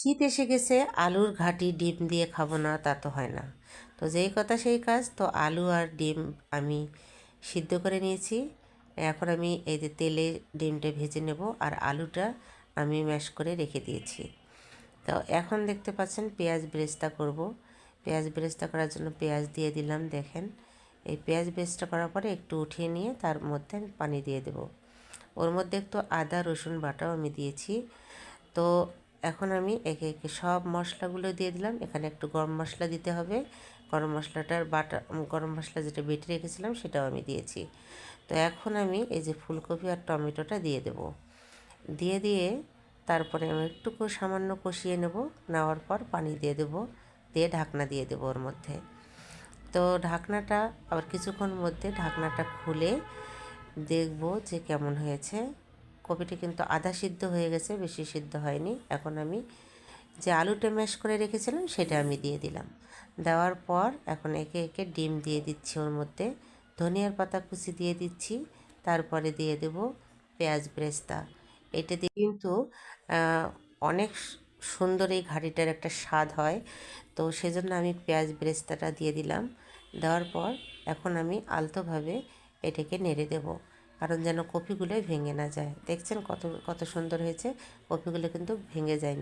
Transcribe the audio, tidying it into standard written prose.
শীত এসে গেছে, আলুর ঘাঁটি ডিম দিয়ে খাবো না তা তো হয় না। তো যেই কথা সেই কাজ, তো আলু আর ডিম আমি সিদ্ধ করে নিয়েছি। এখন আমি এই যে তেলে ডিমটা ভেজে নেব, আর আলুটা আমি ম্যাশ করে রেখে দিয়েছি। তো এখন দেখতে পাচ্ছেন পেঁয়াজ বেরেস্তা করব। পেঁয়াজ বেরেস্তা করার জন্য পেঁয়াজ দিয়ে দিলাম। দেখেন, এই পেঁয়াজ বেরেস্তা করার পরে একটু উঠিয়ে নিয়ে তার মধ্যে আমি পানি দিয়ে দেব। ওর মধ্যে একটু আদা রসুন বাটাও আমি দিয়েছি। তো এখন আমি একে একে সব মশলাগুলো দিয়ে দিলাম। এখানে একটু গরম মশলা দিতে হবে। গরম মশলাটার গরম মশলা যেটা বেটে রেখেছিলাম সেটাও আমি দিয়েছি। তো এখন আমি এই যে ফুলকপি আর টমেটোটা দিয়ে দেব। দিয়ে তারপরে আমি একটু সামান্য কষিয়ে নেব। নেওয়ার পর পানি দিয়ে দেব, দিয়ে ঢাকনা দিয়ে দেবো ওর মধ্যে। তো ঢাকনাটা আবার কিছুক্ষণ মধ্যে ঢাকনাটা খুলে দেখব যে কেমন হয়েছে। কপিটা কিন্তু আধা সিদ্ধ হয়ে গেছে, বেশি সিদ্ধ হয়নি। এখন আমি যে আলুটা ম্যাশ করে রেখেছিলাম সেটা আমি দিয়ে দিলাম। দেওয়ার পর এখন একে একে ডিম দিয়ে দিচ্ছি ওর মধ্যে, ধনিয়ার পাতা কুচি দিয়ে দিচ্ছি, তারপরে দিয়ে দেব পেঁয়াজ বেরেস্তা। এটা দিয়ে কিন্তু অনেক সুন্দর এই ঘাঁটিটার একটা স্বাদ হয়। তো সেজন্য আমি পেঁয়াজ বেরেস্তাটা দিয়ে দিলাম। দেওয়ার পর এখন আমি আলতোভাবে এটাকে নেড়ে দেব, কারণ যেন কপিগুলোই ভেঙে না যায়। দেখছেন কত কত সুন্দর হয়েছে, কপিগুলো কিন্তু ভেঙে যায়নি।